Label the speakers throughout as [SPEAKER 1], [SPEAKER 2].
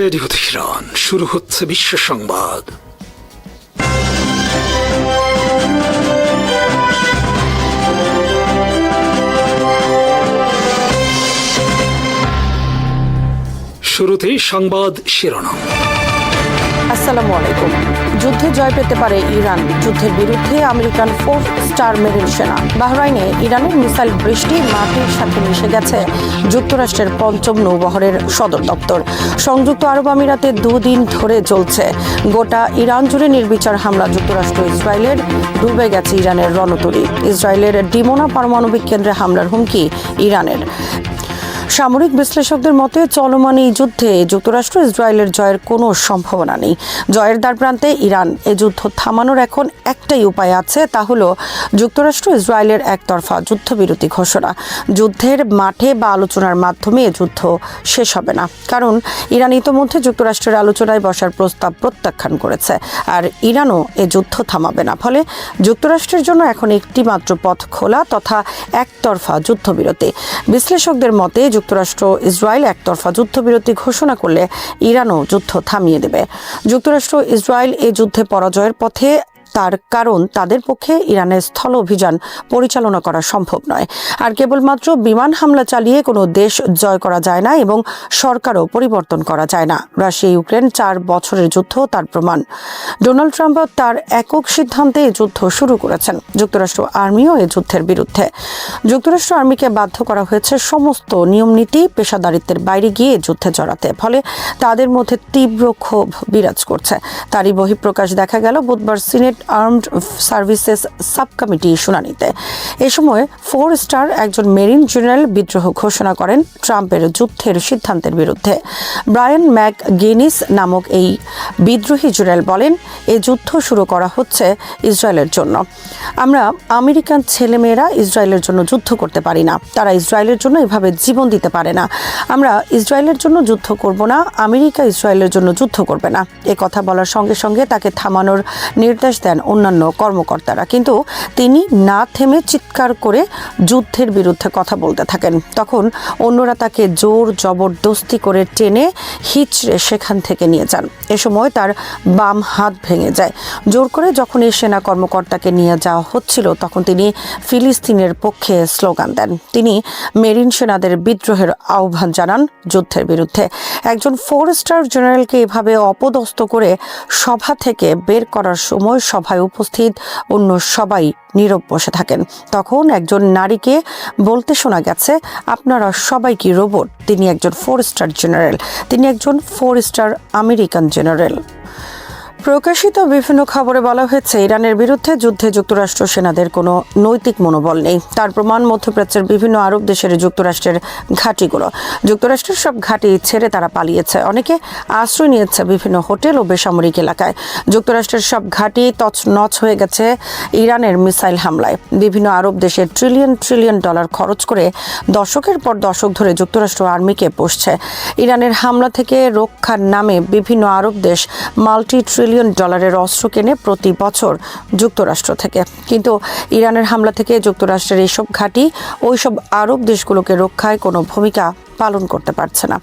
[SPEAKER 1] Radio Tehran, শুরু হচ্ছে বিশ্ব সংবাদ। শুরুতেই সংবাদ শিরোনাম।
[SPEAKER 2] আসসালামু আলাইকুম। যুদ্ধে জয় পেতে পারে ইরান, যুদ্ধের বিরুদ্ধে আমেরিকান 4 স্টার মেরিন সেনা। বাহরাইনে ইরানের মিসাইল বৃষ্টি মাটির সাথে মিশে গেছে যুক্তরাষ্ট্রের ৫ম নৌবহরের সদর দপ্তর। সংযুক্ত আরব আমিরাতে দুদিন ধরে চলছে গোটা ইরান জুড়ে নির্বিচার হামলা যুক্তরাষ্ট্র ইসরায়েলের। ডুবে গেছে ইরানের রণতরী। ইসরায়েলের ডিমোনা পারমাণবিক কেন্দ্রে হামলার হুমকি ইরানের। সামরিক বিশ্লেষকদের মতে চলমান এই যুদ্ধে যুক্তরাষ্ট্র ইসরায়েলের জয়ের কোনো সম্ভাবনা নেই। জয়ের দ্বারপ্রান্তে ইরান। এই যুদ্ধ থামানোর এখন একটাই উপায় আছে, তা হলো যুক্তরাষ্ট্র ইসরায়েলের একতরফা যুদ্ধবিরতি ঘোষণা। যুদ্ধের মাঠে বা আলোচনার মাধ্যমে যুদ্ধ শেষ হবে না, কারণ ইরান ইতোমধ্যে যুক্তরাষ্ট্রের আলোচনায় বসার প্রস্তাব প্রত্যাখ্যান করেছে, আর ইরানও এ যুদ্ধ থামাবে না। ফলে যুক্তরাষ্ট্রের জন্য এখন একটি মাত্র পথ খোলা তথা একতরফা যুদ্ধবিরতি। বিশ্লেষকদের মতে যুক্তরাষ্ট্র ইসরায়েল একতরফা যুদ্ধবিরতি ঘোষণা করলে ইরানও যুদ্ধ থামিয়ে দেবে। যুক্তরাষ্ট্র ইসরায়েল এই যুদ্ধে পরাজয়ের পথে, তার কারণ তাদের পক্ষে ইরানের স্থল অভিযান পরিচালনা করা সম্ভব নয়। আর কেবলমাত্র বিমান হামলা চালিয়ে কোনো দেশ জয় করা যায় না এবং সরকারও পরিবর্তন করা যায় না। রাশিয়া ইউক্রেন 4 বছরের যুদ্ধ তার প্রমাণ। ডোনাল্ড ট্রাম্প তার একক সিদ্ধান্তে এই যুদ্ধ শুরু করেছেন। যুক্তরাষ্ট্র আর্মিও এই যুদ্ধের বিরুদ্ধে। যুক্তরাষ্ট্র আর্মিকে বাধ্য করা হয়েছে সমস্ত নিয়মনীতি পেশাদারিত্বের বাইরে গিয়ে যুদ্ধে জড়াতে। ফলে তাদের মধ্যে তীব্র ক্ষোভ বিরাজ করছে। তারই বহিঃপ্রকাশ দেখা গেল বুধবার senate armed services sub committee শুনানিতে। এ সময় 4 স্টার একজন মেরিন জেনারেল বিদ্রোহ ঘোষণা করেন ট্রাম্পের যুদ্ধের সিদ্ধান্তের বিরুদ্ধে। ব্রায়ান ম্যাকগিনিস নামক এই বিদ্রোহী জেনারেল বলেন, এই যুদ্ধ শুরু করা হচ্ছে ইসরায়েলের জন্য। আমরা আমেরিকান ছেলেমেয়েরা ইসরায়েলের জন্য যুদ্ধ করতে পারি না, তারা ইসরায়েলের জন্য এভাবে জীবন দিতে পারে না। আমরা ইসরায়েলের জন্য যুদ্ধ করব না, আমেরিকা ইসরায়েলের জন্য যুদ্ধ করবে না। এ কথা বলার সঙ্গে সঙ্গে তাকে থামানোর নির্দেশ দেন অন্যান্য কর্মকর্তারা, কিন্তু তিনি না থেমে চিৎকার করে যুদ্ধের বিরুদ্ধে কথা বলতে থাকেন। তখন অন্যরা তাকে জোর জবরদস্তি করে টেনে হিচড়ে সেখান থেকে নিয়ে যান। এ সময় তার বাম হাত ভেঙে যায়। জোর করে যখন এই সেনা কর্মকর্তাকে নিয়ে যাওয়া হচ্ছিল, তখন তিনি ফিলিস্তিনের পক্ষে স্লোগান দেন। তিনি মেরিন সেনাদের বিদ্রোহের আহ্বান জানান যুদ্ধের বিরুদ্ধে। একজন 4 স্টার জেনারেলকে এভাবে অপদস্থ করে সভা থেকে বের করার সময় সভায় উপস্থিত অন্য সবাই নীরব বসে থাকেন। তখন একজন নারীকে বলতে শোনা গেছে, আপনারা সবাই কি রোবট? তিনি একজন 4 স্টার জেনারেল, তিনি একজন 4 স্টার আমেরিকান জেনারেল। প্রকাশিত বিভিন্ন খবরে বলা হয়েছে, ইরানের বিরুদ্ধে যুদ্ধে যুক্তরাষ্ট্র সেনাদের কোনো নৈতিক মনোবল নেই। তার প্রমাণ মধ্যপ্রাচ্যের বিভিন্ন আরব দেশের যুক্তরাষ্ট্রের ঘাঁটিগুলো। যুক্তরাষ্ট্রের সব ঘাঁটি ছেড়ে তারা পালিয়েছে। অনেকে আশ্রয় নিয়েছে বিভিন্ন হোটেল ও বেসামরিক এলাকায়। যুক্তরাষ্ট্রের সব ঘাঁটি তছনছ হয়ে গেছে ইরানের মিসাইল হামলায়। বিভিন্ন আরব দেশে ট্রিলিয়ন ডলার খরচ করে দশকের পর দশক ধরে যুক্তরাষ্ট্র আর্মিকে পোষছে। ইরানের হামলা থেকে রক্ষার নামে বিভিন্ন আরব দেশ $multi-trillion ডলারের অস্ত্র কেনে প্রতি বছর যুক্তরাষ্ট্র থেকে। কিন্তু ইরানের হামলা থেকে যুক্তরাষ্ট্রের এইসব ঘাঁটি ওইসব আরব দেশগুলোকে রক্ষায় কোনো ভূমিকা পালন করতে পারছে না।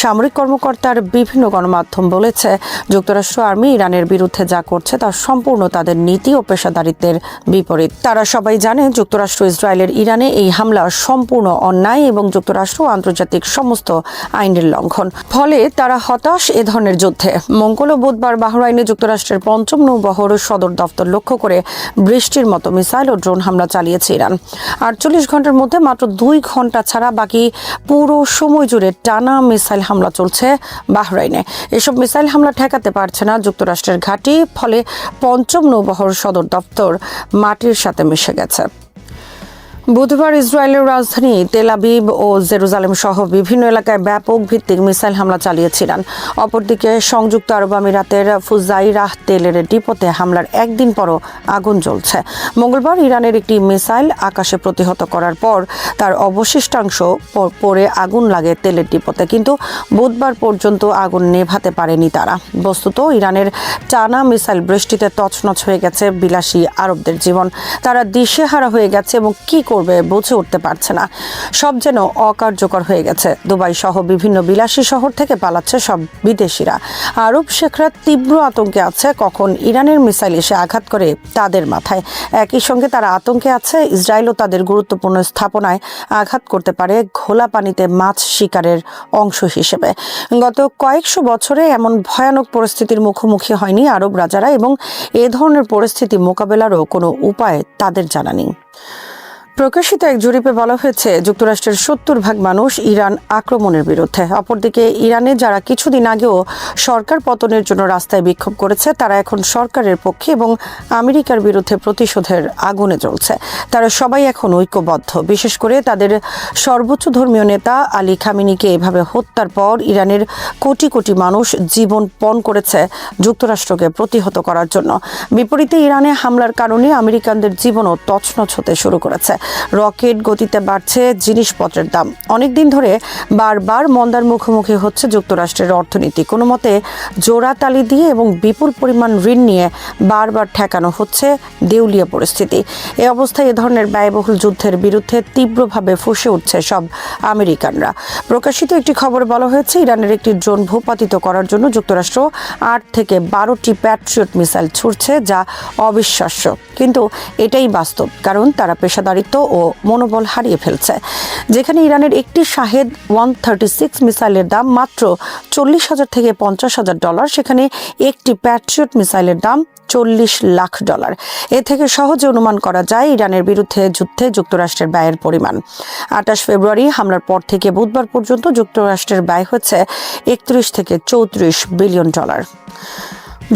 [SPEAKER 2] সামরিক কর্মকর্তার বিভিন্ন গণমাধ্যম বলেছে, যুক্তরাষ্ট্র আর্মি ইরানের বিরুদ্ধে যা করছে তা সম্পূর্ণ তাদের নীতি ও পেশাদারিত্বের বিপরীত। তারা সবাই জানে যুক্তরাষ্ট্র ইসরায়েলের ইরানে এই হামলা সম্পূর্ণ অন্যায় এবং যুক্তরাষ্ট্র আন্তর্জাতিক সমস্ত আইনের লঙ্ঘন। ফলে তারা হতাশ এ ধরনের যুদ্ধে। মঙ্গল ও বুধবার বাহরাইনে যুক্তরাষ্ট্রের ৫ম নৌবহর সদর দপ্তর লক্ষ্য করে বৃষ্টির মতো মিসাইল ও ড্রোন হামলা চালিয়েছে ইরান। ৪৮ ঘন্টার মধ্যে মাত্র 2 ঘন্টা ছাড়া বাকি পুরো সময় জুড়ে টানা মিসাইল হামলা চলছে বাহরাইনে। এসব মিসাইল হামলা ঠেকাতে পারছে না যুক্তরাষ্ট্রের ঘাঁটি। ফলে ৫ম নৌবহর সদর দপ্তর মাটির সাথে মিশে গেছে। বুধবার ইসরায়েলের রাজধানী তেল আবিব ও জেরুজালেম সহ বিভিন্ন এলাকায় ব্যাপক ভিত্তিক মিসাইল হামলা চালিয়েছে ইরান। অপরদিকে সংযুক্ত আরব আমিরাতের ফুজাইরাহ তেলের ডিপোতে হামলার একদিন পরও আগুন জ্বলছে। মঙ্গলবার ইরানের একটি মিসাইল আকাশে প্রতিহত করার পর তার অবশিষ্টাংশ পড়ে আগুন লাগে তেলের ডিপোতে, কিন্তু বুধবার পর্যন্ত আগুন নেভাতে পারেনি তারা। বস্তুত ইরানের টানা মিসাইল বৃষ্টিতে তছনছ হয়ে গেছে বিলাসী আরবদের জীবন। তারা দিশেহারা হয়ে গেছে এবং কি করবে বুঝে উঠতে পারছে না। সব যেন অকার্যকর হয়ে গেছে। দুবাই সহ বিভিন্ন বিলাসী শহর থেকে পালাচ্ছে সব বিদেশিরা। আরব শেখরা তীব্র আতঙ্কে আছে কখন ইরানের মিসাইল এসে আঘাত করে তাদের মাথায়। একই সঙ্গে তারা আতঙ্কে আছে ইসরায়েলও তাদের গুরুত্বপূর্ণ স্থাপনায় আঘাত করতে পারে ঘোলা পানিতে মাছ শিকারের অংশ হিসেবে। গত কয়েকশো বছরে এমন ভয়ানক পরিস্থিতির মুখোমুখি হয়নি আরব রাজারা, এবং এ ধরনের পরিস্থিতি মোকাবেলারও কোনো উপায় তাদের জানা নেই। প্রকাশিত এক জরিপে বলা হয়েছে যুক্তরাষ্ট্রের ৭০% মানুষ ইরান আক্রমণের বিরুদ্ধে। অপরদিকে ইরানে যারা কিছুদিন আগেও সরকার পতনের জন্য রাস্তায় বিক্ষোভ করেছে তারা এখন সরকারের পক্ষে এবং আমেরিকার বিরুদ্ধে প্রতিশোধের আগুনে জ্বলছে। তারা সবাই এখন ঐক্যবদ্ধ। বিশেষ করে তাদের সর্বোচ্চ ধর্মীয় নেতা আলী খামেনিকে এভাবে হত্যার পর ইরানের কোটি কোটি মানুষ জীবন পণ করেছে যুক্তরাষ্ট্রকে প্রতিহত করার জন্য। বিপরীতে ইরানে হামলার কারণে আমেরিকানদের জীবনও তছনছ হতে শুরু করেছে। রকেট গতিতে বাড়ছে জিনিসপত্রের দাম। অনেকদিন ধরে বারবার মন্দার মুখোমুখি হচ্ছে যুক্তরাষ্ট্রের অর্থনীতি। কোনো মতে জোড়াতালি দিয়ে এবং বিপুল পরিমাণ ঋণ নিয়ে বারবার ঠেকানো হচ্ছে দেউলিয়া পরিস্থিতি। এ অবস্থায় এ ধরনের ব্যয়বহুল যুদ্ধের বিরুদ্ধে তীব্রভাবে ফুঁসে উঠছে সব আমেরিকানরা। প্রকাশিত একটি খবরে বলা হয়েছে ইরানের একটি ড্রোন ভূপাতিত করার জন্য যুক্তরাষ্ট্র ৮ থেকে ১২টি প্যাট্রিয়ট মিসাইল ছুড়ছে, যা অবিশ্বাস্য, কিন্তু এটাই বাস্তব, কারণ তারা পেশাদারিত্ব ও মনোবল হারিয়ে ফেলছে। যেখানে ইরানের একটি শাহেদ 136 মিসাইলের দাম মাত্র $৪০,০০০ থেকে $৫০,০০০, সেখানে একটি প্যাট্রিয়ট মিসাইলের দাম $৪০ লাখ। এ থেকে সহজে অনুমান করা যায় ইরানের বিরুদ্ধে যুদ্ধে যুক্তরাষ্ট্রের ব্যয়ের পরিমাণ। ২৮ ফেব্রুয়ারি হামলার পর থেকে বুধবার পর্যন্ত যুক্তরাষ্ট্রের ব্যয় হচ্ছে $৩১ থেকে $৩৪ বিলিয়ন।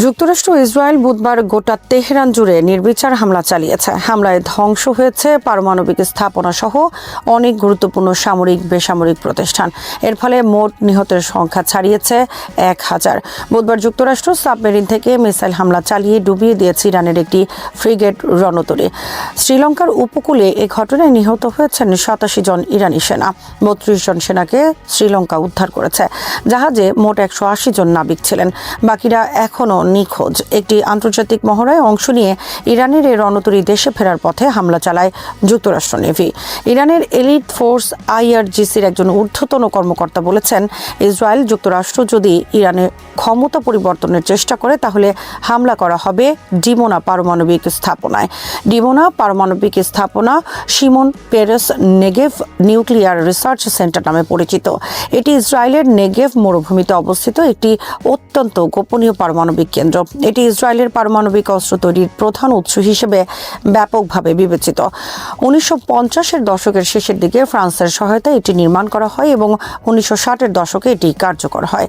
[SPEAKER 2] যুক্তরাষ্ট্র ও ইসরায়েল বুধবার গোটা তেহরান জুড়ে নির্বিচার হামলা চালিয়েছে। হামলায় ধ্বংস হয়েছে পারমাণবিক স্থাপনা সহ অনেক গুরুত্বপূর্ণ সামরিক বেসামরিক প্রতিষ্ঠান। এর ফলে মোট নিহতের সংখ্যা ছাড়িয়েছে ১,০০০। বুধবার যুক্তরাষ্ট্র সাবমেরিন থেকে মিসাইল হামলা চালিয়ে ডুবিয়ে দিয়েছে ইরানের একটি ফ্রিগেট রণতরী। শ্রীলঙ্কার উপকূলে এ ঘটনায় নিহত হয়েছেন ৮৭ জন ইরানি সেনা। ৩২ জন সেনাকে শ্রীলঙ্কা উদ্ধার করেছে। জাহাজে মোট ১৮০ জন নাবিক ছিলেন, বাকিরা এখনও নিখোঁজ। একটি আন্তর্জাতিক মহড়ায় অংশ নিয়ে ইরানের এই রণতরী দেশে ফেরার পথে হামলা চালায় যুক্তরাষ্ট্র নেভি। ইরানের এলিট ফোর্স IRGCর একজন ঊর্ধ্বতন কর্মকর্তা বলেছেন, ইসরায়েল যুক্তরাষ্ট্র যদি ইরানের ক্ষমতা পরিবর্তনের চেষ্টা করে তাহলে হামলা করা হবে ডিমোনা পারমাণবিক স্থাপনায়। ডিমোনা পারমাণবিক স্থাপনা Shimon Peres Negev nuclear research centre নামে পরিচিত। এটি ইসরায়েলের নেগেভ মরুভূমিতে অবস্থিত একটি অত্যন্ত গোপনীয় পারমাণবিক কেন্দ্র। এটি ইসরায়েলের পারমাণবিক অস্ত্র তৈরির প্রধান উৎস হিসেবে ব্যাপকভাবে বিবেচিত। ১৯৫০-এর দশকের শেষের দিকে ফ্রান্সের সহায়তায় এটি নির্মাণ করা হয় এবং ১৯৬০-এর দশকে এটি কার্যকর হয়।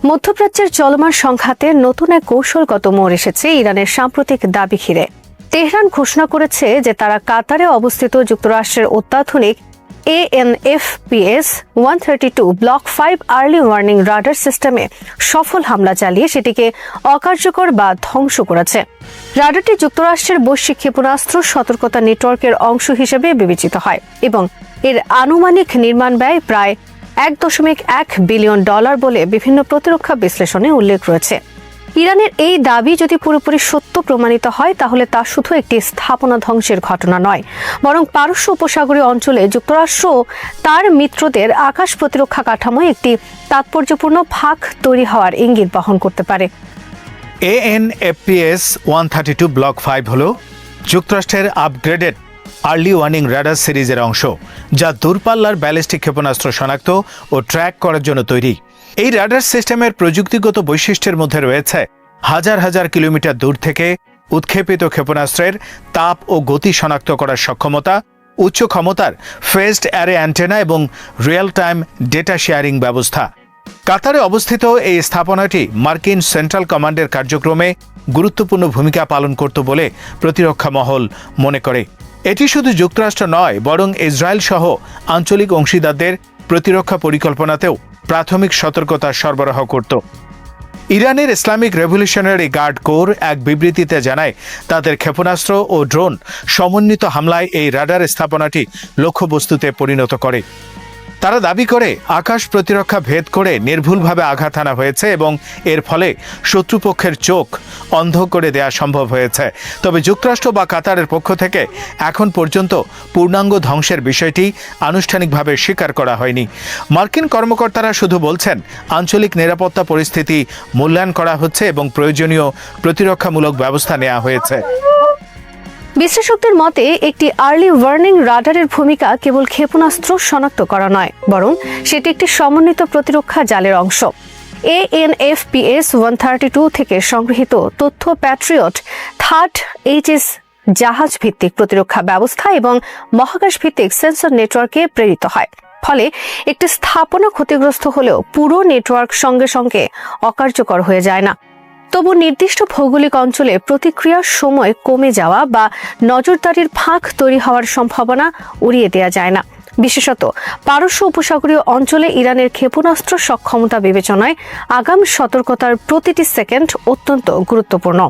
[SPEAKER 3] মধ্যপ্রাচ্যের চলমান সংঘাতে নতুন এক কৌশলগত মোড় এসেছে ইরানের সাম্প্রতিক দাবি ঘিরে। তেহরান ঘোষণা করেছে যে তারা কাতারে অবস্থিত যুক্তরাষ্ট্রের অত্যাধুনিক ANFPS 132 block 5 early warning radar সিস্টেমে সফল হামলা চালিয়ে সেটিকে অকার্যকর বা ধ্বংস করেছে। রাডারটি যুক্তরাষ্ট্রের বৈশ্বিক ক্ষেপণাস্ত্র সতর্কতা নেটওয়ার্কের অংশ হিসেবে বিবেচিত হয় এবং এর আনুমানিক নির্মাণ ব্যয় প্রায় $1.1 বিলিয়ন বলে বিভিন্ন প্রতিরক্ষা বিশ্লেষণে উল্লেখ রয়েছে। ইরানের এই দাবি যদি পুরোপুরি সত্য প্রমাণিত হয় তাহলে তা শুধু একটি স্থাপনা ধ্বংসের ঘটনা নয়, বরং পারস্য উপসাগরীয় অঞ্চলে যুক্তরাষ্ট্র তার মিত্রদের আকাশ প্রতিরক্ষা কাঠামোয় একটি তাৎপর্যপূর্ণ ফাঁক তৈরি হওয়ার ইঙ্গিত বহন করতে পারে।
[SPEAKER 4] ANFPS 132 ব্লক 5 হল যুক্তরাষ্ট্রের আপগ্রেডেড আর্লি ওয়ার্নিং রাডার সিরিজের অংশ, যা দূরপাল্লার ব্যালিস্টিক ক্ষেপণাস্ত্র শনাক্ত ও ট্র্যাক করার জন্য তৈরি। এই রাডার সিস্টেমের প্রযুক্তিগত বৈশিষ্ট্যের মধ্যে রয়েছে হাজার হাজার কিলোমিটার দূর থেকে উৎক্ষেপিত ক্ষেপণাস্ত্রের তাপ ও গতি শনাক্ত করার সক্ষমতা, উচ্চ ক্ষমতার ফেজড অ্যারে অ্যান্টেনা এবং রিয়েল টাইম ডেটা শেয়ারিং ব্যবস্থা। কাতারে অবস্থিত এই স্থাপনাটি মার্কিন সেন্ট্রাল কমান্ডের কার্যক্রমে গুরুত্বপূর্ণ ভূমিকা পালন করত বলে প্রতিরক্ষা মহল মনে করে। এটি শুধু যুক্তরাষ্ট্র নয়, বরং ইসরায়েল সহ আঞ্চলিক অংশীদারদের প্রতিরক্ষা পরিকল্পনাতেও প্রাথমিক সতর্কতা সরবরাহ করত। ইরানের ইসলামিক রেভলিউশনারি গার্ড কোর এক বিবৃতিতে জানায়, তাদের ক্ষেপণাস্ত্র ও ড্রোন সমন্বিত হামলায় এই রাডার স্থাপনাটি লক্ষ্যবস্তুতে পরিণত করে। তারা দাবি করে আকাশ প্রতিরক্ষা ভেদ করে নির্ভুলভাবে আঘাত হানা হয়েছে এবং এর ফলে শত্রুপক্ষের চোখ অন্ধ করে দেয়া সম্ভব হয়েছে। তবে যুক্তরাষ্ট্র বা কাতারের পক্ষ থেকে এখন পর্যন্ত পূর্ণাঙ্গ ধ্বংসের বিষয়টি আনুষ্ঠানিকভাবে স্বীকার করা হয়নি। মার্কিন কর্মকর্তারা শুধু বলছেন আঞ্চলিক নিরাপত্তা পরিস্থিতি মূল্যায়ন করা হচ্ছে এবং প্রয়োজনীয় প্রতিরক্ষামূলক ব্যবস্থা নেওয়া হয়েছে।
[SPEAKER 3] বিশ্লেষকদের মতে একটি আর্লি ওয়ার্নিং রাডারের ভূমিকা কেবল ক্ষেপণাস্ত্র শনাক্ত করা নয়, বরং সেটি একটি সমন্বিত প্রতিরক্ষা জালের অংশ। ANFPS 132 থেকে সংগৃহীত তথ্য প্যাট্রিয়ট থার্ড HS জাহাজ ভিত্তিক প্রতিরক্ষা ব্যবস্থা এবং মহাকাশ ভিত্তিক সেন্সর নেটওয়ার্কে প্রেরিত হয়। ফলে একটি স্থাপনা ক্ষতিগ্রস্ত হলেও পুরো নেটওয়ার্ক সঙ্গে সঙ্গে অকার্যকর হয়ে যায় না। তবু নির্দিষ্ট ভৌগোলিক অঞ্চলে প্রতিক্রিয়ার সময় কমে যাওয়া বা নজরদারির ফাঁক তৈরি হওয়ার সম্ভাবনা উড়িয়ে দেওয়া যায় না। বিশেষত পারস্য উপসাগরীয় অঞ্চলে ইরানের ক্ষেপণাস্ত্র সক্ষমতা বিবেচনায় আগাম সতর্কতার প্রতিটি সেকেন্ড অত্যন্ত গুরুত্বপূর্ণ।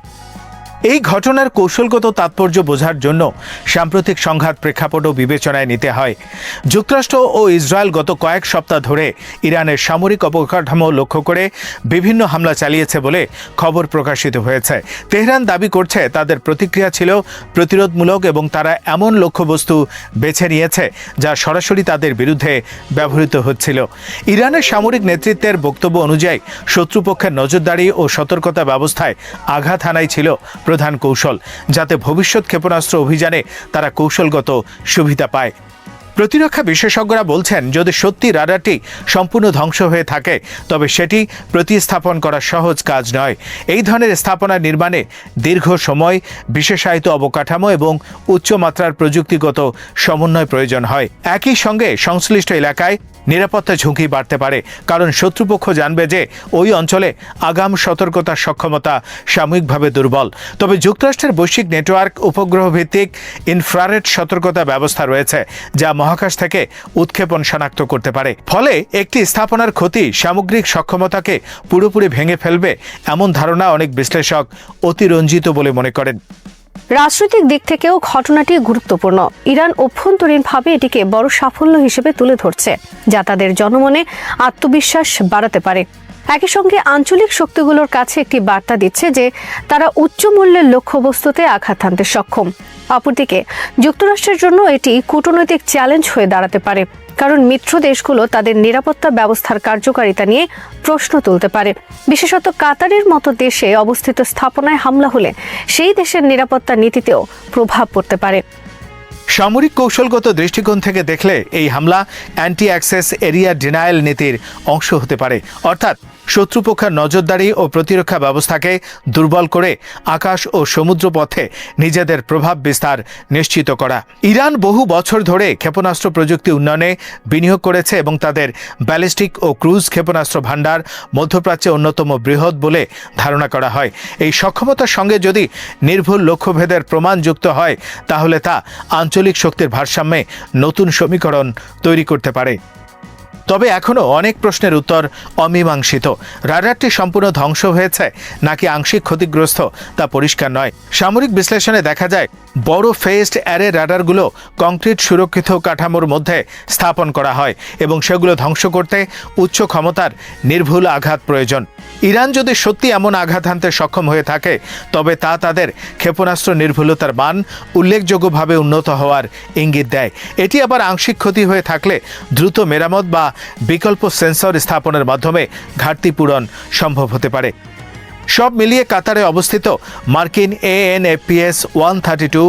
[SPEAKER 4] এই ঘটনার কৌশলগত তাৎপর্য বোঝার জন্য সাম্প্রতিক সংঘাত প্রেক্ষাপটও বিবেচনায় নিতে হয়। যুক্তরাষ্ট্র ও ইসরায়েল গত কয়েক সপ্তাহ ধরে ইরানের সামরিক অবকাঠামো লক্ষ্য করে বিভিন্ন হামলা চালিয়েছে বলে খবর প্রকাশিত হয়েছে। তেহরান দাবি করছে তাদের প্রতিক্রিয়া ছিল প্রতিরোধমূলক এবং তারা এমন লক্ষ্যবস্তু বেছে নিয়েছে যা সরাসরি তাদের বিরুদ্ধে ব্যবহৃত হচ্ছিল। ইরানের সামরিক নেতৃত্বের বক্তব্য অনুযায়ী শত্রুপক্ষের নজরদারি ও সতর্কতা ব্যবস্থায় আঘাত হানাই ছিল প্রধান কৌশল, যাতে ভবিষ্যৎ ক্ষেপণাস্ত্র অভিযানে তারা কৌশলগত সুবিধা পায়। প্রতিরক্ষা বিশেষজ্ঞরা বলছেন যদি সত্যি রাডারটি সম্পূর্ণ ধ্বংস হয়ে থাকে তবে সেটি প্রতিস্থাপন করা সহজ কাজ নয়। এই ধরনের স্থাপনা নির্মাণে দীর্ঘ সময়, বিশেষায়িত অবকাঠামো এবং উচ্চমাত্রার প্রযুক্তিগত সমন্বয় প্রয়োজন হয়। একই সঙ্গে সংশ্লিষ্ট এলাকায় নিরাপত্তা ঝুঁকি বাড়তে পারে, কারণ শত্রুপক্ষ জানবে যে ওই অঞ্চলে আগাম সতর্কতার সক্ষমতা সাময়িকভাবে দুর্বল। তবে যুক্তরাষ্ট্রের বৈশ্বিক নেটওয়ার্ক উপগ্রহ ভিত্তিক ইনফ্রারেড সতর্কতা ব্যবস্থা রয়েছে, যা মহাকাশ থেকে উৎক্ষেপণ শনাক্ত করতে পারে। ফলে একটি স্থাপনার ক্ষতি সামগ্রিক সক্ষমতাকে পুরোপুরি ভেঙে ফেলবে এমন ধারণা অনেক বিশ্লেষক অতিরঞ্জিত বলে মনে করেন।
[SPEAKER 3] রাজনৈতিক দিক থেকেও ঘটনাটি গুরুত্বপূর্ণ। ইরান অভ্যন্তরীণভাবে এটিকে বড় সাফল্য হিসেবে তুলে ধরছে, যা তাদের জনমনে আত্মবিশ্বাস বাড়াতে পারে। একই সঙ্গে আঞ্চলিক শক্তিগুলোর কাছে একটি বার্তা দিচ্ছে যে তারা উচ্চ মূল্যের লক্ষ্যবস্তুতে আঘাত হানতে সক্ষম। অপরদিকে যুক্তরাষ্ট্রের জন্য এটি কূটনৈতিক চ্যালেঞ্জ হয়ে দাঁড়াতে পারে, কারণ মিত্র দেশগুলো তাদের নিরাপত্তা ব্যবস্থার কার্যকারিতা নিয়ে প্রশ্ন তুলতে পারে। বিশেষত কাতারের মতো দেশে অবস্থিত স্থাপনায় হামলা হলে সেই দেশের নিরাপত্তা নীতিতেও প্রভাব পড়তে পারে।
[SPEAKER 4] সামরিক কৌশলগত দৃষ্টিকোণ থেকে দেখলে এই হামলা অ্যান্টি অ্যাক্সেস এরিয়া ডিনায়াল নীতির অংশ হতে পারে, অর্থাৎ শত্রুপক্ষের নজরদারি ও প্রতিরক্ষা ব্যবস্থাকে দুর্বল করে আকাশ ও সমুদ্র পথে নিজেদের প্রভাব বিস্তার নিশ্চিত করা। ইরান বহু বছর ধরে ক্ষেপণাস্ত্র প্রযুক্তি উন্নয়নে বিনিয়োগ করেছে এবং তাদের ব্যালিস্টিক ও ক্রুজ ক্ষেপণাস্ত্র ভাণ্ডার মধ্যপ্রাচ্যে অন্যতম বৃহৎ বলে ধারণা করা হয়। এই সক্ষমতার সঙ্গে যদি নির্ভুল লক্ষ্যভেদের প্রমাণ যুক্ত হয় তাহলে তা আঞ্চলিক শক্তির ভারসাম্যে নতুন সমীকরণ তৈরি করতে পারে। তবে এখনও অনেক প্রশ্নের উত্তর অমীমাংসিত। রাডারটি সম্পূর্ণ ধ্বংস হয়েছে নাকি আংশিক ক্ষতিগ্রস্ত তা পরিষ্কার নয়। সামরিক বিশ্লেষণে দেখা যায় বড় ফেসড অ্যারে রাডারগুলো কংক্রিট সুরক্ষিত কাঠামোর মধ্যে স্থাপন করা হয় এবং সেগুলো ধ্বংস করতে উচ্চ ক্ষমতার নির্ভুল আঘাত প্রয়োজন। ইরান যদি সত্যি এমন আঘাত হানতে সক্ষম হয়ে থাকে তবে তা তাদের ক্ষেপণাস্ত্র নির্ভুলতার মান উল্লেখযোগ্যভাবে উন্নত হওয়ার ইঙ্গিত দেয়। এটি আবার আংশিক ক্ষতি হয়ে থাকলে দ্রুত মেরামত বা বিকল্প সেন্সর স্থাপনের মাধ্যমে ঘাটতি পূরণ সম্ভব হতে পারে। সব মিলিয়ে কাতারে অবস্থিত মার্কিন ANFPS 132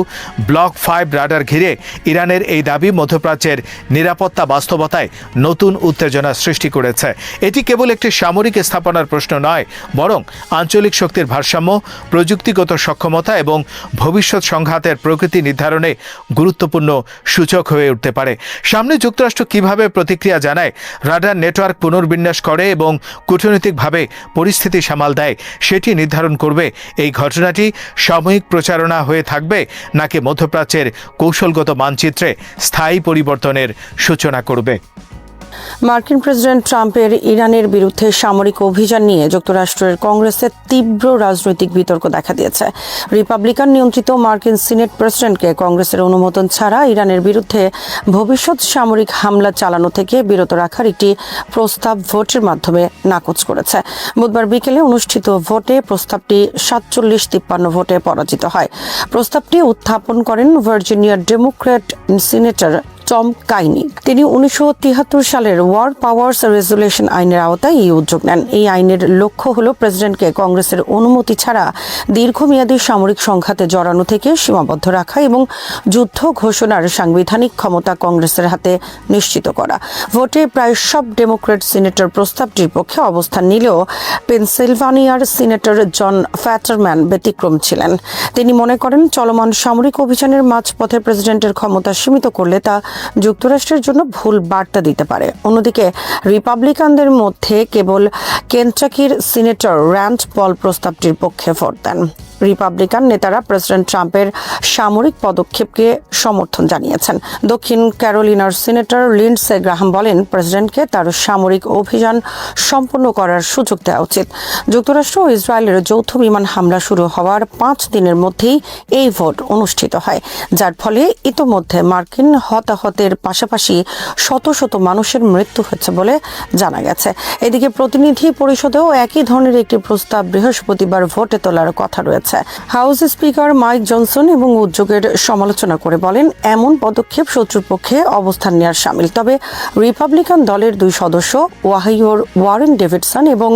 [SPEAKER 4] ব্লক 5 রাডার ঘিরে ইরানের এই দাবি মধ্যপ্রাচ্যের নিরাপত্তা বাস্তবতায় নতুন উত্তেজনা সৃষ্টি করেছে। এটি কেবল একটি সামরিক স্থাপনার প্রশ্ন নয়, বরং আঞ্চলিক শক্তির ভারসাম্য, প্রযুক্তিগত সক্ষমতা এবং ভবিষ্যৎ সংঘাতের প্রকৃতি নির্ধারণে গুরুত্বপূর্ণ সূচক হয়ে উঠতে পারে। সামনে যুক্তরাষ্ট্র কিভাবে প্রতিক্রিয়া জানায়, রাডার নেটওয়ার্ক পুনর্বিন্যাস করে এবং কূটনৈতিকভাবে পরিস্থিতি সামাল দেয় সেটি নির্ধারণ করবে এই ঘটনাটি সাময়িক প্রচারণা হয়ে থাকবে নাকি মধ্যপ্রাচ্যের কৌশলগত মানচিত্রে স্থায়ী পরিবর্তনের সূচনা করবে।
[SPEAKER 2] মার্কিন প্রেসিডেন্ট ট্রাম্পের ইরানের বিরুদ্ধে সামরিক অভিযান নিয়ে যুক্তরাষ্ট্রের কংগ্রেসে তীব্র রাজনৈতিক বিতর্ক দেখা দিয়েছে। রিপাবলিকান নিয়ন্ত্রিত মার্কিন সিনেট প্রেসিডেন্টকে কংগ্রেসের অনুমোদন ছাড়া ইরানের বিরুদ্ধে ভবিষ্যৎ সামরিক হামলা চালানো থেকে বিরত রাখার একটি প্রস্তাব ভোটের মাধ্যমে নাকচ করেছে। বুধবার বিকেলে অনুষ্ঠিত ভোটে প্রস্তাবটি 47-53 ভোটে পরাজিত হয়। প্রস্তাবটি উত্থাপন করেন ভার্জিনিয়ার ডেমোক্র্যাট সিনেটর টম কাইনি। তিনি 1973 সালের ওয়ার পাওয়ার্স রেজুলেশন আইনের আওতায় এই উদ্যোগ নেন। এই আইনের লক্ষ্য হল প্রেসিডেন্টকে কংগ্রেসের অনুমতি ছাড়া দীর্ঘমেয়াদী সামরিক সংঘাতে জড়ানো থেকে সীমাবদ্ধ রাখা এবং যুদ্ধ ঘোষণার সাংবিধানিক ক্ষমতা কংগ্রেসের হাতে নিশ্চিত করা। ভোটে প্রায় সব ডেমোক্র্যাট সিনেটর প্রস্তাবটির পক্ষে অবস্থান নিলেও পেনসিলভানিয়ার সিনেটর জন ফ্যাটারম্যান ব্যতিক্রম ছিলেন। তিনি মনে করেন চলমান সামরিক অভিযানের মাঝপথে প্রেসিডেন্টের ক্ষমতা সীমিত করলে তা যুক্তরাষ্ট্রের জন্য ভুল বার্তা দিতে পারে। অন্যদিকে রিপাবলিকানদের মধ্যে কেবল কেনটাকির সিনেটর র্যান্ড পল প্রস্তাবটির পক্ষে ভোট দেন। রিপাবলিকান নেতারা প্রেসিডেন্ট ট্রাম্পের সামরিক পদক্ষেপকে সমর্থন জানিয়েছেন। দক্ষিণ ক্যারোলিনার সিনেটর লিন্ডসে গ্রাহাম বলেন, প্রেসিডেন্টকে তার সামরিক অভিযান সম্পন্ন করার সুযোগ দেওয়া উচিত। যুক্তরাষ্ট্র ও ইসরায়েলের যৌথ বিমান হামলা শুরু হওয়ার 5 দিনের মধ্যেই এই ভোট অনুষ্ঠিত হয়, যার ফলে ইতোমধ্যে মার্কিন হতাহতের পাশাপাশি শত শত মানুষের মৃত্যু হয়েছে বলে জানা গেছে। এদিকে প্রতিনিধি পরিষদেও একই ধরনের একটি প্রস্তাব বৃহস্পতিবার ভোটে তোলার কথা রয়েছে। হাউস স্পিকার মাইক জনসন এবং উদ্যোগের সমালোচনা করে বলেন, এমন পদক্ষেপ শত্রুপক্ষে অবস্থান নেওয়ার শামিল। তবে রিপাবলিকান দলের 2 সদস্য ওয়াহিওর ওয়ারেন ডেভিডসন এবং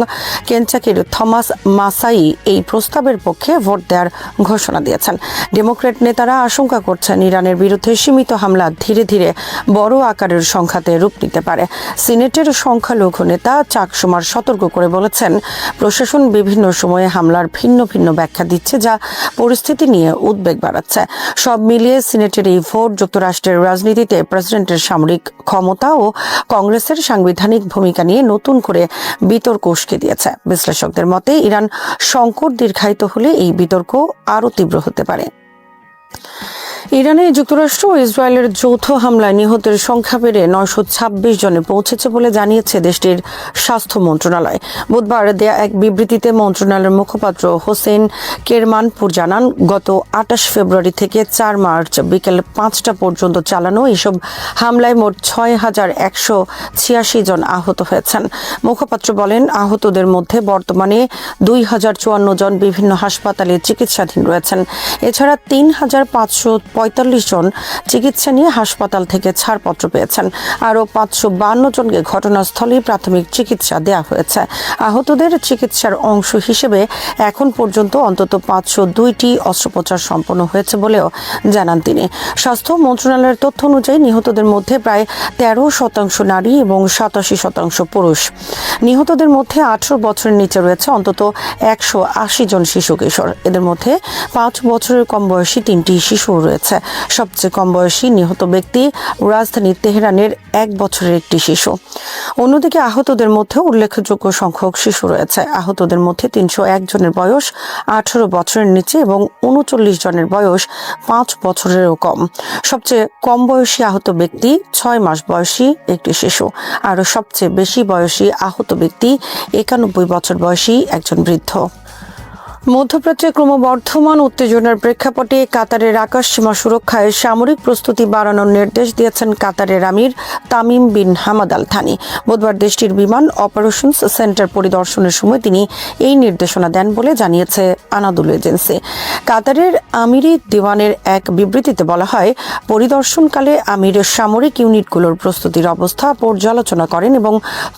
[SPEAKER 2] কেনটাকির থমাস মাসাই এই প্রস্তাবের পক্ষে ভোট দেওয়ার ঘোষণা দিয়েছেন। ডেমোক্র্যাট নেতারা আশঙ্কা করছেন ইরানের বিরুদ্ধে সীমিত হামলা ধীরে ধীরে বড় আকারের সংঘাতে রূপ নিতে পারে। সিনেটের সংখ্যালঘু নেতা চাক শুমার সতর্ক করে বলেছেন, প্রশাসন বিভিন্ন সময়ে হামলার ভিন্ন ভিন্ন ব্যাখ্যা দিচ্ছে, যা পরিস্থিতি নিয়ে উদ্বেগ বাড়াচ্ছে। সব মিলিয়ে সিনেটের এই ভোট যুক্তরাষ্ট্রের রাজনীতিতে প্রেসিডেন্টের সামরিক ক্ষমতা ও কংগ্রেসের সাংবিধানিক ভূমিকা নিয়ে নতুন করে বিতর্ক উস্কে দিয়েছে। বিশ্লেষকদের মতে ইরান সংকট দীর্ঘায়িত হলে এই বিতর্ক আরও তীব্র হতে পারে। ইরানে যুক্তরাষ্ট্র ও ইসরায়েলের যৌথ হামলায় নিহতের সংখ্যা বেড়ে 926 জনে পৌঁছেছে বলে জানিয়েছে দেশটির স্বাস্থ্য মন্ত্রণালয়। বুধবার দেয়া এক বিবৃতিতে মন্ত্রণালয়ের মুখপাত্র হোসেন কেরমানপুর জানান, গত 28 ফেব্রুয়ারি থেকে 4 মার্চ বিকেল 5টা পর্যন্ত চালানো এসব হামলায় মোট 6186 জন আহত হয়েছেন। মুখপাত্র বলেন, আহতদের মধ্যে বর্তমানে 2054 জন বিভিন্ন হাসপাতালে চিকিৎসাধীন রয়েছেন। এছাড়া 3545 জন চিকিৎসা নিয়ে হাসপাতাল থেকে ছাড়পত্র পেয়েছেন। আরও 552 জনকে ঘটনাস্থলেই প্রাথমিক চিকিৎসা দেওয়া হয়েছে। আহতদের চিকিৎসার অংশ হিসেবে এখন পর্যন্ত অন্তত 502টি অস্ত্রোপচার সম্পন্ন হয়েছে বলেও জানান তিনি। স্বাস্থ্য মন্ত্রণালয়ের তথ্য অনুযায়ী নিহতদের মধ্যে প্রায় 13% নারী এবং 87% পুরুষ। নিহতদের মধ্যে 18 বছরের নিচে রয়েছে অন্তত 180 জন শিশু কিশোর। এদের মধ্যে 5 বছরের কম বয়সী 3টি শিশু রয়েছে। সবচেয়ে কম বয়সী নিহত ব্যক্তি রাজধানী তেহরানের 1 বছরের একটি শিশু। অন্যদিকে আহতদের মধ্যে উল্লেখযোগ্য সংখ্যক শিশু রয়েছে। আহতদের মধ্যে 301 জনের বয়স 18 বছরের নিচে এবং 39 জনের বয়স 5 বছরেরও কম। সবচেয়ে কম বয়সী আহত ব্যক্তি 6 মাস বয়সী একটি শিশু। আর সবচেয়ে বেশি বয়সী আহত ব্যক্তি 91 বছর বয়সী একজন বৃদ্ধ। মধ্যপ্রাচ্যে ক্রমবর্ধমান উত্তেজনার প্রেক্ষাপটে কাতারের আকাশসীমা সুরক্ষায় সামরিক প্রস্তুতি বাড়ানোর নির্দেশ দিয়েছেন কাতারের আমির Tamim bin Hamad Al Thani. বুধবার দেশটির বিমান অপারেশনস সেন্টার পরিদর্শনের সময় তিনি এই নির্দেশনা দেন বলে জানিয়েছে আনাদুলু এজেন্সি। কাতারের আমিরি দিওয়ানের এক বিবৃতিতে বলা হয়, পরিদর্শনকালে আমির সামরিক ইউনিটগুলোর প্রস্তুতির অবস্থা পর্যালোচনা করেন এবং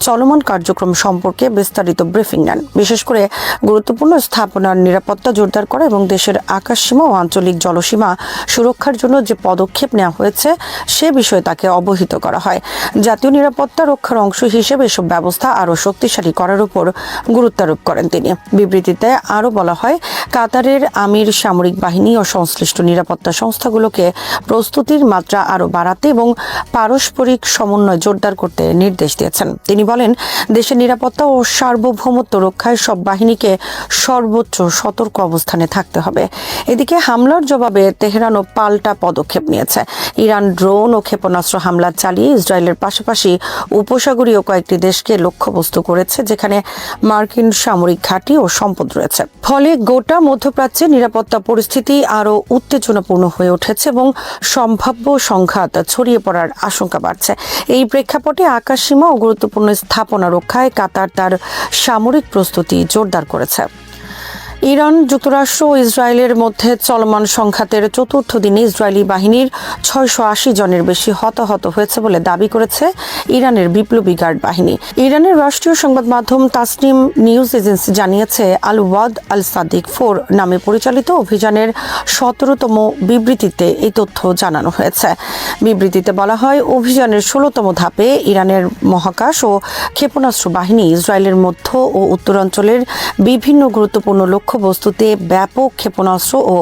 [SPEAKER 2] চলমান কার্যক্রম সম্পর্কে বিস্তারিত ব্রিফিং নেন। বিশেষ করে গুরুত্বপূর্ণ স্থাপনার নিরাপত্তা জোরদার করা এবং দেশের আকাশসীমা ও আঞ্চলিক জলসীমা সুরক্ষার জন্য যে পদক্ষেপ নেওয়া হয়েছে সে বিষয়ে তাকে অবহিত করা হয়। জাতীয় নিরাপত্তা রক্ষার অংশ হিসেবে এসব ব্যবস্থা আরও শক্তিশালী করার উপর গুরুত্বারোপ করেন তিনি। বিবৃতিতে আরও বলা হয়, কাতারের আমির সামরিক বাহিনী ও সংশ্লিষ্ট নিরাপত্তা সংস্থাগুলোকে প্রস্তুতির মাত্রা আরও বাড়াতে এবং পারস্পরিক সমন্বয় জোরদার করতে নির্দেশ দিয়েছেন। তিনি বলেন, দেশের নিরাপত্তা ও সার্বভৌমত্ব রক্ষায় সব বাহিনীকে সর্বোচ্চ সতর্ক অবস্থানে থাকতে হবে। এদিকে হামলার জবাবে তেহরানও পাল্টা পদক্ষেপ নিয়েছে। ইরান ড্রোন ও ক্ষেপণাস্ত্র হামলা চালিয়ে ইসরায়েলের পাশাপাশি উপসাগরীয় কয়েকটি দেশকে লক্ষ্যবস্তু করেছে, যেখানে মার্কিন সামরিক ঘাঁটি ও সম্পদ রয়েছে। ফলে গোটা মধ্যপ্রাচ্যে নিরাপত্তা পরিস্থিতি আরও উত্তেজনাপূর্ণ হয়ে উঠেছে এবং সম্ভাব্য সংঘাত ছড়িয়ে পড়ার আশঙ্কা বাড়ছে। এই প্রেক্ষাপটে আকাশসীমা ও গুরুত্বপূর্ণ স্থাপনা রক্ষায় কাতার তার সামরিক প্রস্তুতি জোরদার করেছে। ইরান, যুক্তরাষ্ট্র ও ইসরায়েলের মধ্যে চলমান সংঘাতের চতুর্থ দিনে ইসরায়েলি বাহিনীর 680 জনের বেশি হতাহত হয়েছে বলে দাবি করেছে ইরানের বিপ্লবী গার্ড বাহিনী। ইরানের রাষ্ট্রীয় সংবাদ মাধ্যম তাসনিম নিউজ এজেন্সি জানিয়েছে, আল ওয়াদ আল সাদিক 4 নামে পরিচালিত অভিযানের 17তম বিবৃতিতে এই তথ্য জানানো হয়েছে। বিবৃতিতে বলা হয়, অভিযানের 16তম ধাপে ইরানের মহাকাশ ও ক্ষেপণাস্ত্র বাহিনী ইসরায়েলের মধ্য ও উত্তরাঞ্চলের বিভিন্ন গুরুত্বপূর্ণ লক্ষ্যবস্তুতে ব্যাপক ক্ষেপণাস্ত্র ও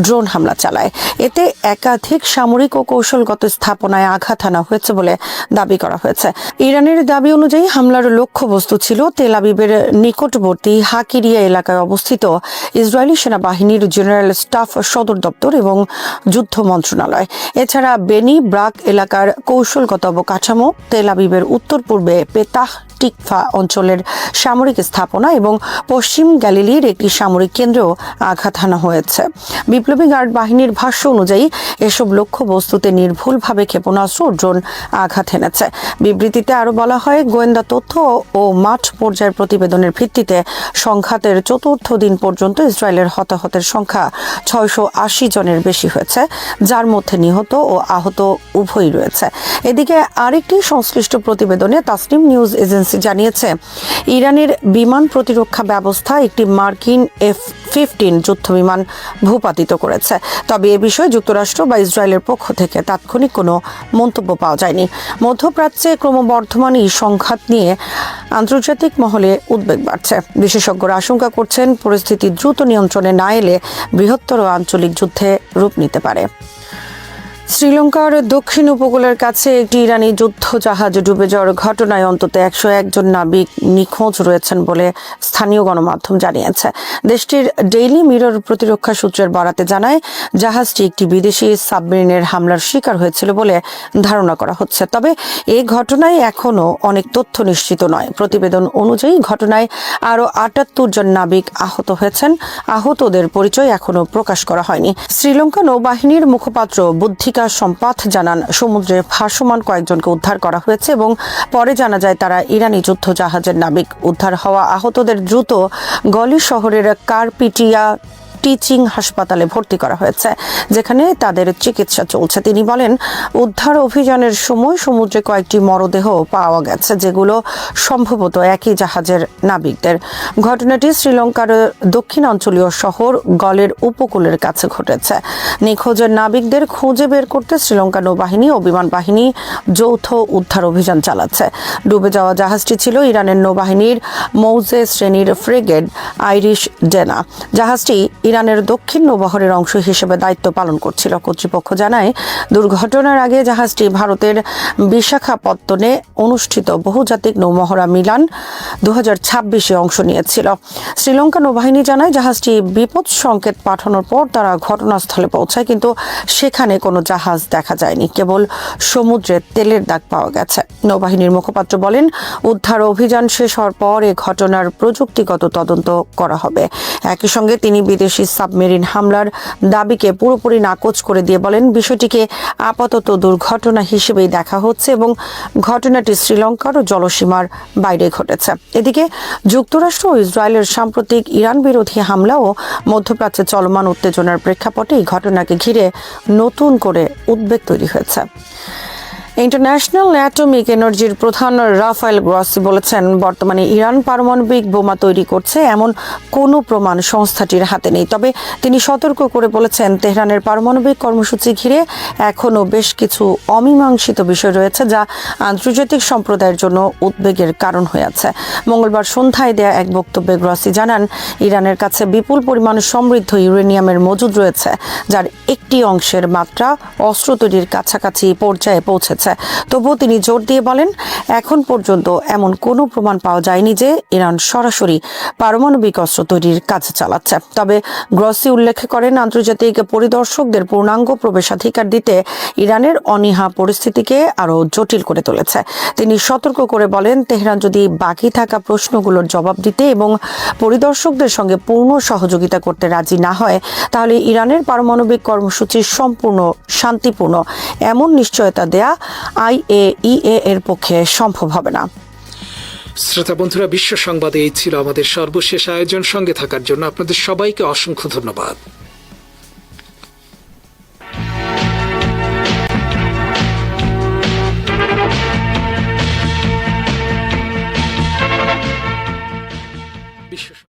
[SPEAKER 2] ড্রোন হামলা চালায়। এতে একাধিক সামরিক ও কৌশলগত স্থাপনায় আঘাত হানা হয়েছে বলে দাবি করা হয়েছে। ইরানের দাবি অনুযায়ী হামলার লক্ষ্যবস্তু ছিল তেল আবিবের নিকটবর্তী হাকিরিয়া এলাকায় অবস্থিত ইসরায়েলি সেনাবাহিনীর জেনারেল স্টাফ সদর দপ্তর এবং যুদ্ধ মন্ত্রণালয়। এছাড়া বেনি ব্রাক এলাকার কৌশলগত অবকাঠামো, তেল আবিবের উত্তর পূর্বে পেতাহ টিকফা অঞ্চলের সামরিক স্থাপনা এবং পশ্চিম গ্যালিলির একটি সামরিক কেন্দ্রেও আঘাত হানা হয়েছে। বিপ্লবী গার্ড বাহিনীর ভাষ্য অনুযায়ী এসব লক্ষ্যবস্তুতে নির্ভুলভাবে ক্ষেপণাস্ত্র ও ড্রোন আঘাত হেনেছে। বিবৃতিতে আরও বলা হয়, গোয়েন্দা তথ্য ও মাঠ পর্যায়ের প্রতিবেদনের ভিত্তিতে সংঘাতের চতুর্থ দিন পর্যন্ত ইসরায়েলের হতাহতের সংখ্যা 680 জনের বেশি হয়েছে, যার মধ্যে নিহত ও আহত উভয়ই রয়েছে। এদিকে আরেকটি সংশ্লিষ্ট প্রতিবেদনে তাসনিম নিউজ এজেন্সি জানিয়েছে, ইরানের বিমান প্রতিরক্ষা ব্যবস্থা একটি মার্কিন F-15 যুদ্ধবিমান ভূপাতিত করেছে। তবে এ বিষয়ে যুক্তরাষ্ট্র বা ইসরায়েলের পক্ষ থেকে তাৎক্ষণিক কোনো মন্তব্য পাওয়া যায়নি। মধ্যপ্রাচ্যে ক্রমবর্ধমান এই সংঘাত নিয়ে আন্তর্জাতিক মহলে উদ্বেগ বাড়ছে। বিশেষজ্ঞরা আশঙ্কা করছেন, পরিস্থিতি দ্রুত নিয়ন্ত্রণে না এলে বৃহত্তর আঞ্চলিক যুদ্ধে রূপ নিতে পারে। শ্রীলঙ্কার দক্ষিণ উপকূলের কাছে একটি ইরানি যুদ্ধ জাহাজ ডুবে যাওয়ার ঘটনায় অন্তত 101 জন নাবিক নিখোঁজ রয়েছেন বলে স্থানীয় গণমাধ্যম জানিয়েছে। দেশটির ডেইলি মিরর প্রতিরক্ষা সূত্রের বরাতে জানায়, জাহাজটি একটি বিদেশি সাবমেরিনের হামলার শিকার হয়েছিল বলে ধারণা করা হচ্ছে। তবে এই ঘটনায় এখনও অনেক তথ্য নিশ্চিত নয়। প্রতিবেদন অনুযায়ী ঘটনায় আরও 78 জন নাবিক আহত হয়েছেন। আহতদের পরিচয় এখনও প্রকাশ করা হয়নি। শ্রীলঙ্কা নৌবাহিনীর মুখপাত্র বুদ্ধি সম্পাদ জানান, সমুদ্রে ভাসমান কয়েকজনকে উদ্ধার করা হয়েছে এবং পরে জানা যায় তারা ইরানি যুদ্ধ জাহাজের নাবিক। উদ্ধার হওয়া আহতদের দ্রুত গলি শহরের কারপিটিয়া টিচিং হাসপাতালে ভর্তি করা হয়েছে, যেখানে তাদের চিকিৎসা চলছে। তিনি বলেন, উদ্ধার অভিযানের সময় সমুদ্রে কয়েকটি মরদেহ পাওয়া গেছে, যেগুলো সম্ভবত একই জাহাজের নাবিকদের। ঘটনাটি শ্রীলঙ্কার দক্ষিণাঞ্চলীয় শহর গলের উপকূলের কাছে ঘটেছে। নিখোঁজের নাবিকদের খুঁজে বের করতে শ্রীলঙ্কা নৌবাহিনী ও বিমান বাহিনী যৌথ উদ্ধার অভিযান চালাচ্ছে। ডুবে যাওয়া জাহাজটি ছিল ইরানের নৌবাহিনীর মৌজে শ্রেণীর ফ্রিগেট আইরিশ ডেনা। জাহাজটি ইরানের দক্ষিণ নৌবহরের অংশ হিসেবে দায়িত্ব পালন করছিল। কর্তৃপক্ষ জানায়, দুর্ঘটনার আগে জাহাজটি ভারতের বিশাখাপত্তনে অনুষ্ঠিত বহুজাতিক নৌমহড়া মিলান 2026-এ অংশ নিয়েছিল। শ্রীলঙ্কা নৌবাহিনী জানায়, জাহাজটি বিপদ সংকেত পাঠানোর পর তারা ঘটনাস্থলে পৌঁছায়, কিন্তু সেখানে কোনো জাহাজ দেখা যায়নি, কেবল সমুদ্রে তেলের দাগ পাওয়া গেছে। নৌবাহিনীর মুখপাত্র বলেন, উদ্ধার অভিযান শেষ হওয়ার পর এ ঘটনার প্রযুক্তিগত তদন্ত করা হবে। একই সঙ্গে তিনি বিদেশি সাবমেরিন হামলার দাবিকে পুরোপুরি নাকচ করে দিয়ে বলেন, বিষয়টিকে আপাতত দুর্ঘটনা হিসেবেই দেখা হচ্ছে এবং ঘটনাটি শ্রীলঙ্কার জলসীমার বাইরে ঘটেছে। এদিকে যুক্তরাষ্ট্র ও ইসরায়েলের সাম্প্রতিক ইরান বিরোধী হামলা ও মধ্যপ্রাচ্যে চলমান উত্তেজনার প্রেক্ষাপটে এই ঘটনাকে ঘিরে নতুন করে উদ্বেগ তৈরি হয়েছে। ইন্টারন্যাশনাল অ্যাটমিক এনার্জির প্রধান রাফায়েল গ্রসি বলেছেন, বর্তমানে ইরান পারমাণবিক বোমা তৈরি করছে এমন কোনো প্রমাণ সংস্থাটির হাতে নেই। তবে তিনি সতর্ক করে বলেছেন, তেহরানের পারমাণবিক কর্মসূচি ঘিরে এখনও বেশ কিছু অমীমাংসিত বিষয় রয়েছে, যা আন্তর্জাতিক সম্প্রদায়ের জন্য উদ্বেগের কারণ হয়ে আছে। মঙ্গলবার সন্ধ্যায় দেয়া এক বক্তব্যে গ্রসি জানান, ইরানের কাছে বিপুল পরিমাণ সমৃদ্ধ ইউরেনিয়ামের মজুদ রয়েছে, যার একটি অংশের মাত্রা অস্ত্র তৈরির কাছাকাছি পর্যায়ে পৌঁছেছে। হয়েছে। তবুও তিনি জোর দিয়ে বলেন, এখন পর্যন্ত এমন কোনো প্রমাণ পাওয়া যায়নি যে ইরান সরাসরি পারমাণবিক অস্ত্র তৈরির কাজ চালাচ্ছে। তবে গ্রসি উল্লেখ করেন, আন্তর্জাতিক পরিদর্শকদের পূর্ণাঙ্গ প্রবেশাধিকার দিতে ইরানের অনীহা পরিস্থিতিকে আরও জটিল করে তুলেছে। তিনি সতর্ক করে বলেন, তেহরান যদি বাকি থাকা প্রশ্নগুলোর জবাব দিতে এবং পরিদর্শকদের সঙ্গে পূর্ণ সহযোগিতা করতে রাজি না হয়, তাহলে ইরানের পারমাণবিক কর্মসূচি সম্পূর্ণ শান্তিপূর্ণ এমন নিশ্চয়তা দেয়া IAEA এর পক্ষে সম্ভব হবে না।
[SPEAKER 1] শ্রোতা বন্ধুরা, বিশ্ব সংবাদে এই ছিল আমাদের সর্বশেষ আয়োজন। সঙ্গে থাকার জন্য আপনাদের সবাইকে অসংখ্য ধন্যবাদ। বিশ্ব